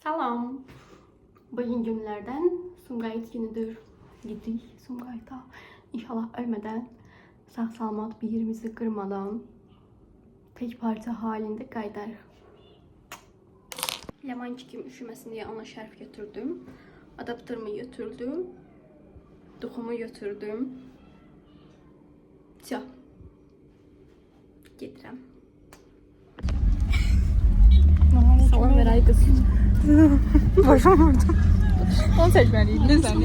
Salam. Bugün günlerden Sumqayıt günüdür. Gidik Sumqayıta. İnşallah ölmeden, sağ salamat bir yerimizi kırmadan tek parça halinde qayıdarıq. Lemançikim üşüməsin diye ona şərf götürdüm. Adaptörümü götürdüm. Duxumu götürdüm. Tüh. Getirəm. Salam ver kız. Başım vurdum. Onu seçmeliydin sen.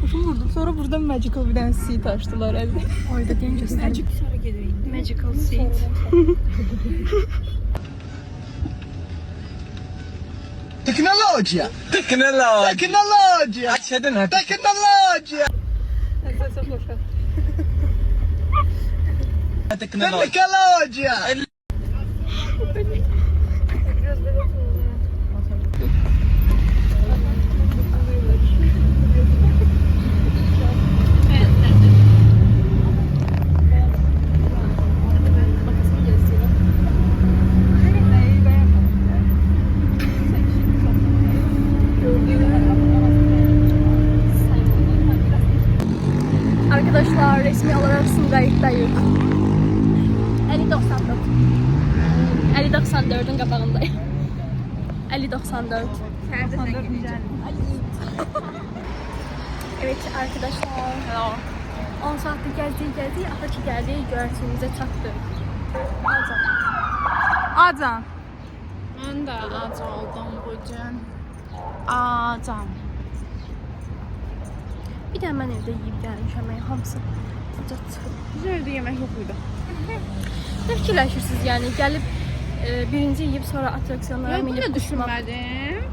Başım vurdum. Sonra buradan magical bir tane seat açtılar elde. Orada deyim göster. Magical seat. Tecnologia! Tecnologia! Tecnologia! Accedere Tecnologia! tecnologia! Tecnologia! Arkadaşlar resmi olarak Sumqayıtdayıq. 50-94'ün qabağındayım. 50-94. Evet arkadaşlar. 10 saattir gezdik. Axır ki gəldik, göyərçinimizə çatdıq. Adam. Ben de aç oldum bugün. Acam. Bir də mən evdə yeyib gəlmişəm, hamısı ancaq çıxıb. Bizim evde yemek yok muydu? Ne fikirləşirsiniz yəni? Gəlib birinci yeyib sonra atraksiyonlara Ya minib bunu uçmaq. düşünmedim.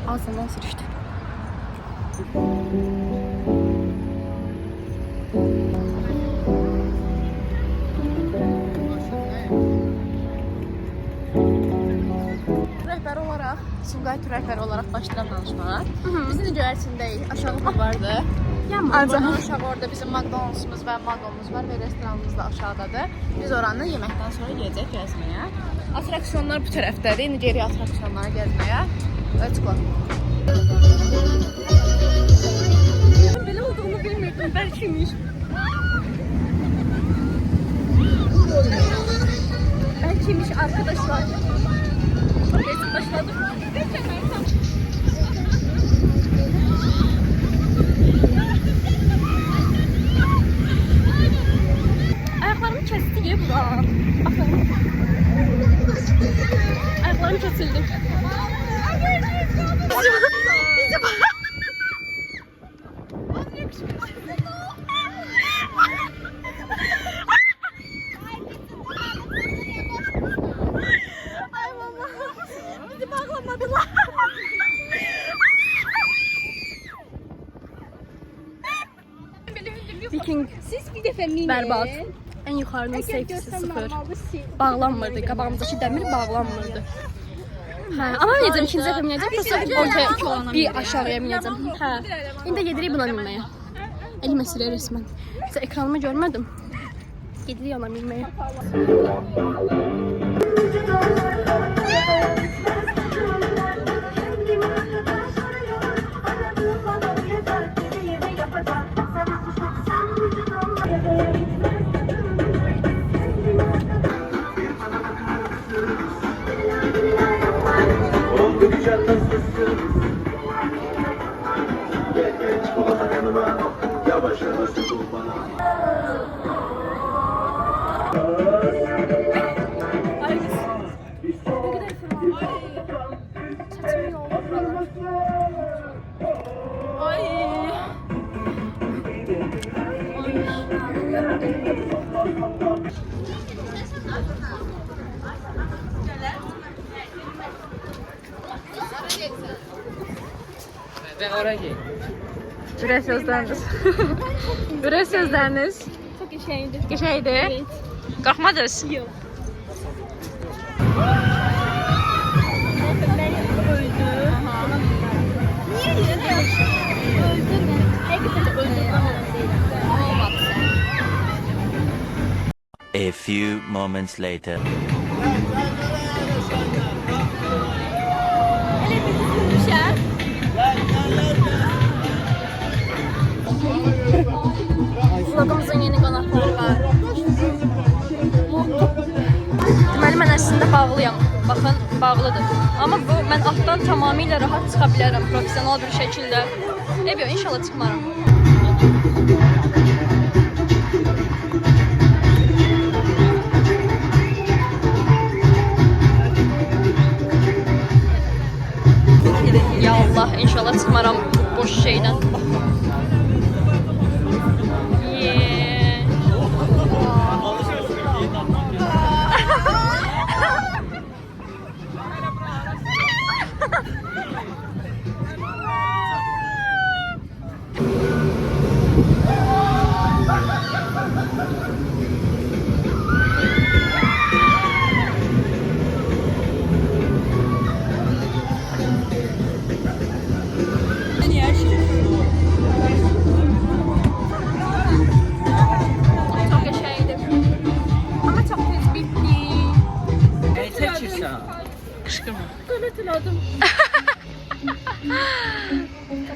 Ağzından sürüşdü. Rəhbər olaraq, Sumqayıt rəhbəri olaraq başlayıram danışmağa. Biz indi göyərçindəyik, aşağı bulvardır. Bulvardan aşağı orada bizim McDonald'sımız və Magomuz var və restoranımız da aşağıdadır. Biz oranı yeməkdən sonra gedəcək gəzməyə. Atraksiyonlar bu tərəfdədir. İndi geri atraksiyonlara gəzməyə. Let's go. Belə olduğunu bilmirdim, bəlkəmiş. Bəlkəmiş arkadaşlar. Gezim başladı. Ayaklarımı kesti ya bura. Bakın. Ayaklarım kesildi. Viking berbat. En yukarının safety'si 0. Bağlanmırdı. Qabağımızdakı dəmir bağlanmırdı. Hə, ama minəcəm, ikinci dəfə minəcəm. Prosta ortaya bir aşağıya minəcəm. Hə. İndi gedirik buna minməyə. Elim əsirə resmən. Sizə ekranımı görmədim. Gedirik ona minməyə. Ürək sözləriniz. Ürək sözləriniz. Çok işeydi. Geçeydi. Qalxmadınız. Yok. A few moments later. Elə bir düşər. Vlogumuzun yeni qonaqları var. Deməli, mən əslində bağlıyam. Baxın, bağlıdır. Amma bu, mən altdan tamamilə rahat çıxa bilərəm, profesional bir şəkildə. Ev yox, inşallah çıxmaram. Ya Allah, inşallah çıxmaram boş şeydən. Çok yaşaydı. Ama çok tez bitti.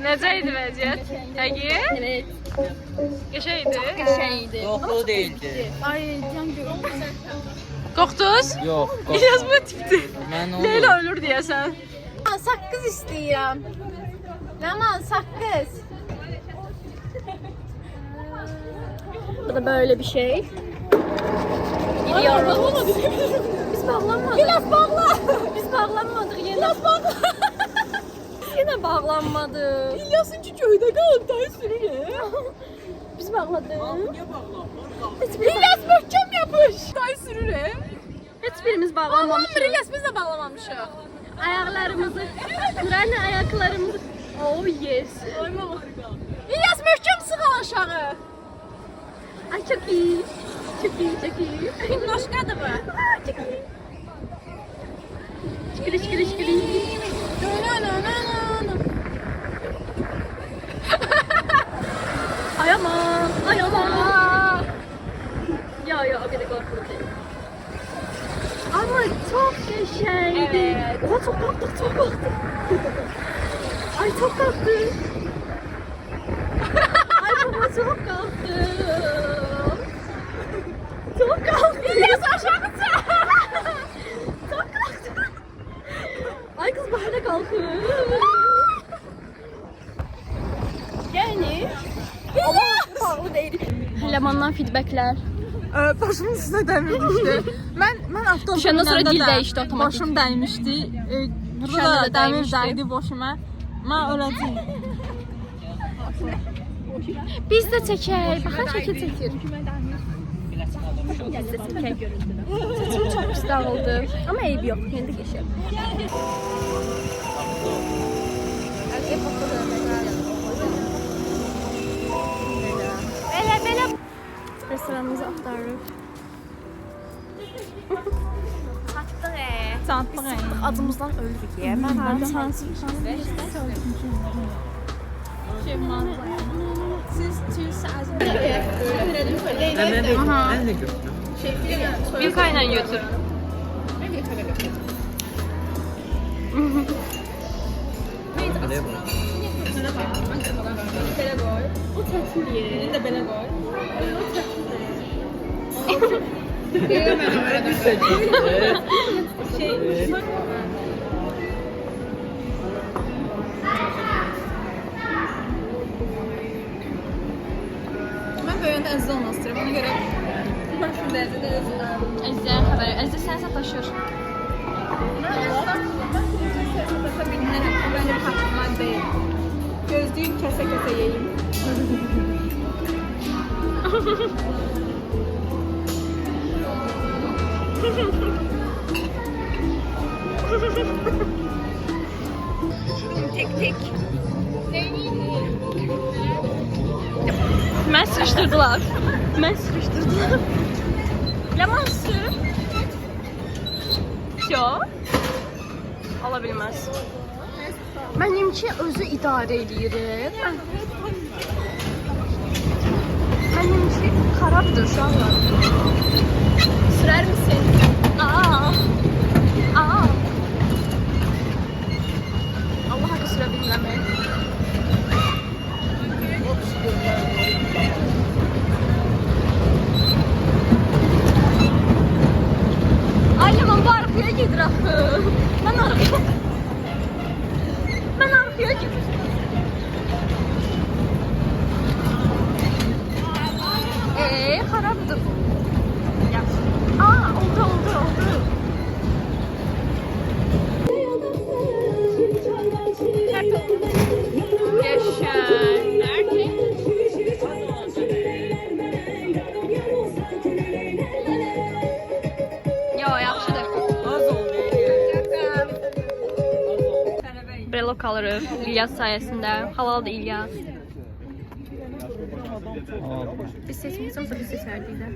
Necəydi vəziyyət? Həqiqi? Evet. Qəşəngdi. Yaşaydı. Yoxluğu değildi. Ay can görüm. Qorxdunuz? Yox. İlyas bu tipdir. Mən onu... Leyla ölür deyəsən. Saqqız istəyirəm. Nəman saqqız. Bu da böyle bir şey. Gidiyoruz. Biz bağlanmadık. İlyas bağla. Biz bağlanmadık yine. İlyas bağla. Yine bağlanmadık. İlyas'ın köydə qalıb da sürür. Biz bağladık. İlyas möhkəm yapış. Day sürürəm. Hiçbirimiz bağlanmamışız. İlyas biz də bağlamamışıq. Ayaklarımızı, Kur'an'la ayaklarımızı. Oh yes. İlyas möhkəm sığal aşağı. Ay çok iyi. Çok iyi, çok iyi. Başqadır bu. Çok iyi. Şıkırı şıkırı şıkırı. Ay aman, ay aman. Ya ya o kadar korkunç değil. Ama çok şeydi. Evet. Oha çok kalktık, çok kalktık. Ay çok kalktık. Ay baba çok kalktık. Çok kalktık. İlyas aşağı çək. Çok kalktık. Ay kız bana da kalkıyor. Yani ama pahalı değil. Lemandan feedbackler. Başımın üstünə dəmir düşdü. Mən avtobusda Düşəndən sonra minəndə dil də dəyişdi otomatik. Başım dəymişdi. Burada Düşəndə da də dəmir dəymişdi. dəydi başıma. Mən öləcəyim. Biz də çəkək. Baxın şəkil çəkir. Biz də çəkək. Saçım çox pis dağıldı. Amma eybi yox. Yeni də geçər. Belə. Restoranımızı axtarırıq. Çatdıq. Adımızdan öldük ya. Mən harda şans. Ben de gördüm. Bir kaynan götür. Buraya bak. Mən böyüyəndə əziz olmaq istəyirəm. Ona görə başımda əziz. Əzizə xəbər. Əzizə sən sataşır. Mənim haqqım deyil. Gözlüyüm kəsə-kəsə yeyim. Tek. Mən sıxışdırdılar. Mən sıxışdırdılar. Lemon su. Yok. Ola bilməz. Benimki özü idarə edir. Benimki xarabdır uşaqlar. Sürer misin? Aa. kalırıq İlyas sayəsində. Halaldır İlyas. Biz seçmişik, olsa biz seçərdik də.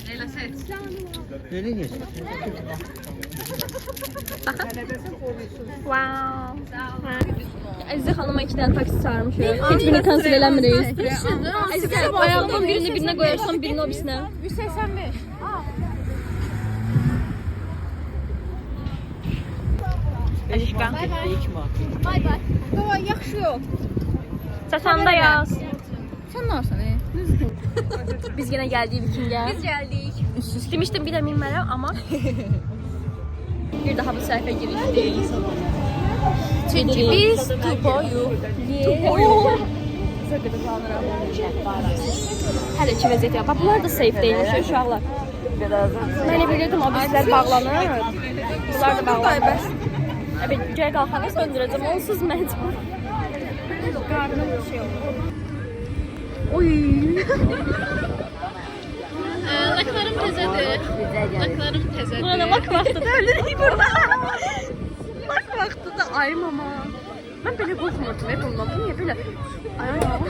Leyla seç. Nereye geçtin? Baxın. Wow. Əzizə xanıma 2 dənə taksi çağırmışıq. Heç birini kansel eləmirik. Əzizə, ayağından birini birinə qoyarsan, birini o birisinə. 185. Əşqə. İlk market. Bay bay. Baba yaxşı yol. Çatanda yaz. Sən nə olsan? Biz yenə gəldik Vikingə. Biz gəldik. Demişdim bir də minmərəm, amma bir daha bu səhifə girişdik. Çünki biz tupoyuq. Hələ ki vəziyyət yox. Bax, bunlar da safe deyilmiş uşaqlar. Mən elə bilirdim, o bizlər bağlanır. Bunlar da bağlanır. Evet, gəl qalxanı söndürəcəm, onsuz məcbur. Qarnım şey olur. Oy. Laklarım təzədir. Laklarım təzədir. Burada lak vaxtıdır. Öldürük burada. Lak vaxtıdır. Ay mama. Mən belə qorxmurdum bundan. Bu niyə belə? Ay mama.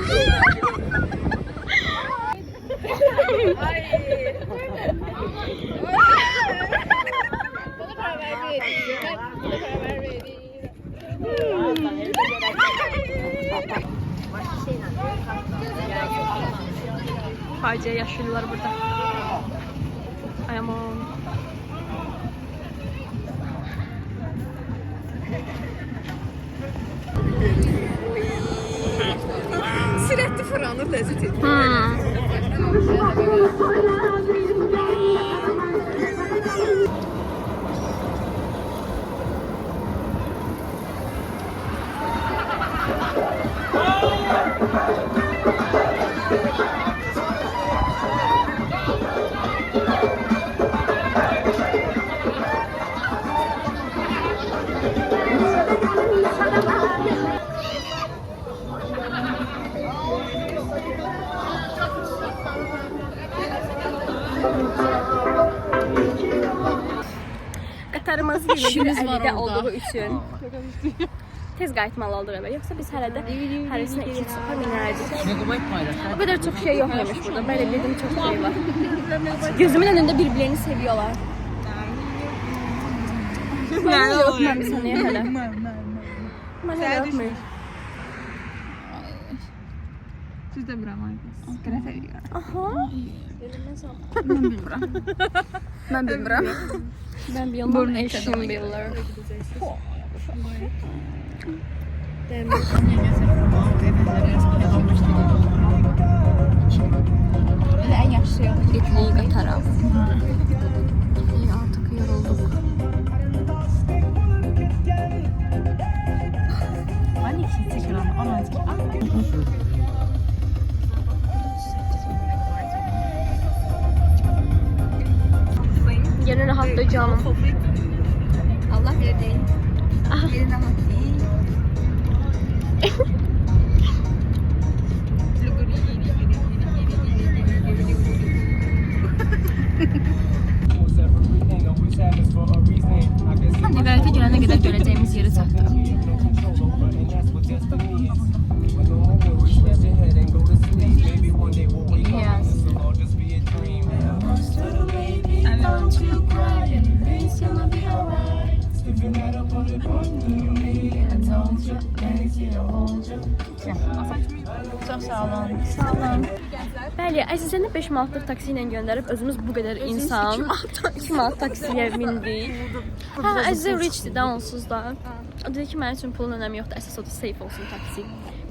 Faciə yaşayırlar burada. Ay aman. Sürətli fırlanır, ləzzət edir. Qatarımız yerində olduğu üçün tez qayıtmalı olduq evə. Yoxsa biz hələ də hərəsinə 2 çapa minərdik. Ne kadar paylaşan? O kadar çok şey yokmuş burada. Böyle bildiğim çok şey var. Gözümün önünde birbirlerini seviyorlar. Ben öyle öpmem sanıyor hele. Ben öyle öpmüyorum. Siz də bilirəm, qərət edirəm. Aha. Mən bilmirəm. Ben bir yandan eşim bilirler. Elə ən yaxşı yol. Getliyi qatara. Artık yorulduk. Hani ikisi çəkirəm, anacıq. Yeni rahatlayacağım. Allah verdi. Yerin rahat değil. Negarete gelene kadar göreceğimiz yeri çattık. Çox sağ olun. Sağ olun. Bəli, Əzizəni 5 manatlıq taksi ilə göndərib özümüz bu qədər insan 2 manat taksiyə mindik. Hə, Əzizə richdir də onsuz da. O dedi ki, mənim üçün pulun önəmi yoxdur, əsas odur safe olsun taksi.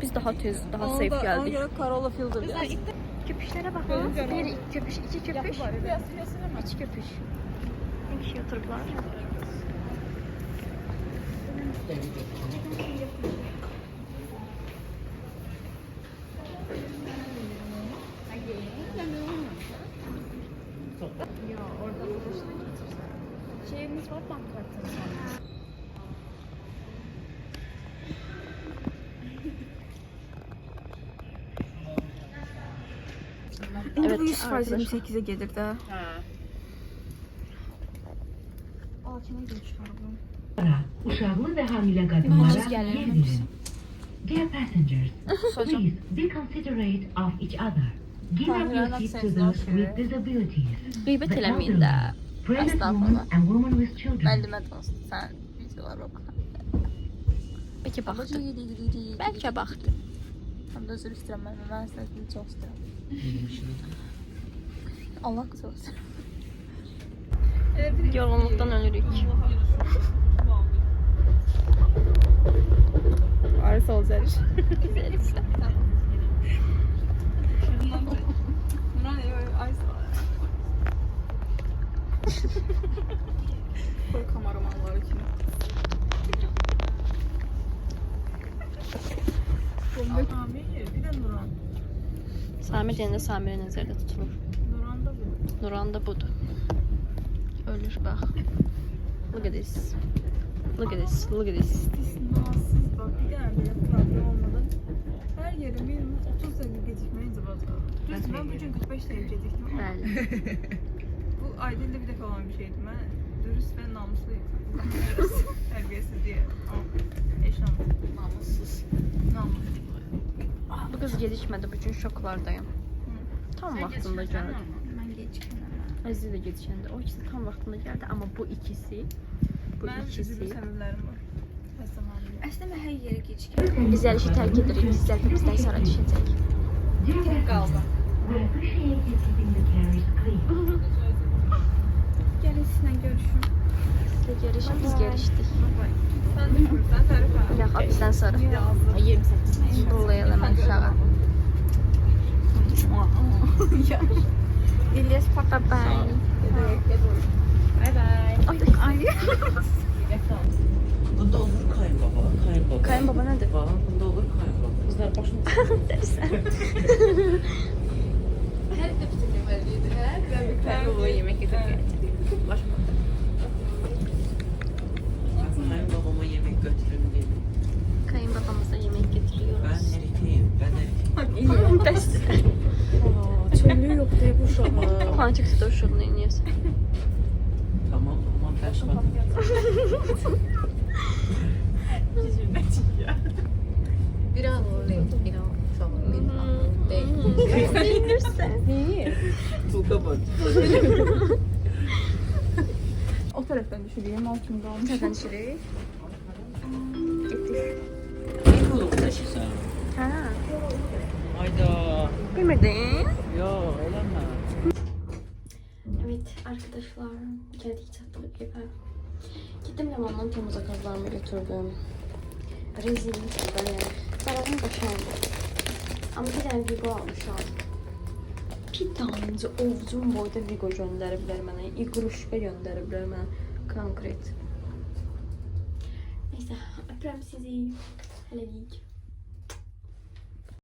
Biz daha tez, daha safe gəldik. Ona görə Corolla filter yazdı. Köpüşlərə baxın. 1 köpüş, 2 köpüş, 3 köpüş. Bir kişi oturublar. Şeyimiz var, bankkartımız var. Evet, 100% 28'e gelir də. Uşaqlı və hamilə qadınlara Mənciz gəlir. yer verin. Dear passengers, please be considerate of each other. Give up your seat to those with disabilities. Qeybət The eləməyin də. elderly, pregnant Estağfurullah. women and women with children. Müəllimə danışdı. Sən videolara oxu. Bəlkə baxdı. Bəlkə baxdı. Həm də üzr istəyirəm mən səni çox istəyirəm. Allah qızı olsun. Yorğunluqdan ölürük. Arası olacaq. Güzel işte. Koy kameramanları kimi. Bir de Nuran. Samir deyəndə Samirə nəzərdə tutulur. Nuran da bu. Nuran da budur. Ölür bax. Look at this. Look at this. Look at this. İstisnasız bak bir tane bile problem olmadan her yere minimum 30 dakika gecikmeye zıbat var. Düzdür, ben bugün 45 dakika geciktim ama Bəli. bu ayda bir defa olan bir şeydi. Ben dürüst ve namusluyum. Terbiyesiz diye. Ama eş namussuz. Namus. Bu qız gecikmədi. Bu gün şoklardayım. Tam vaxtında gəldi. Ben gecikmem. Əziz də gecikəndə. O ikisi tam vaxtında gəldi, amma bu ikisi Ben üzülü sebeplerim var. Həsəm hamile. Əslində hər yerə gecikir. biz yarışı tərk edirik. Sizlər də bizdən sonra düşəcək. Dear passengers, we appreciate you keeping the carriage clean. Gəlin sizinlə görüşüm. Sizlə yarışıq, biz yarışdık. Sen düşmürsən, tərif var. Yox, bizdən sonra. 28. Dolayı eləmək uşağı. İlyas Bye bye. Bye bye. Ay. Bunda olur kayınbaba. Kayınbaba. Kayınbaba nədir? Var, bunda olur kayınbaba. Kızlar başını Dərsən. Hər də bütün yeməlidir, hə? Ben bir kere yemek yedim. Kayınbabama yemek götürün dedim. Kayınbabamıza yemək getiriyoruz. Ben erkeğim. Dəstə. Çölü yok diye bu uşağı. Pancık sütü uşağını yeniyorsun. Tamam, tamam ben şadım. Bir an olayım, bir an çok değil. Beğenirsen. Bu kapat. O taraftan düşüreyim, altın kalmış. Zaten şurayı. Getir. Ne olur taşısan? Ha. Hayda. Bilmirdin. Yo, eğlenme. Evet arkadaşlar. Geldik çattık eve. Gittim Leman'dan temiz akazlarımı götürdüm. Rezillik böyle. Zarafım boşaldı. Ama bir tane Vigo almışam. Bir tanecə ovcum boyda Vigo göndəriblər mənə. İqruşka göndəriblər mənə. Konkret. Neyse, öpürəm sizi. Hələlik.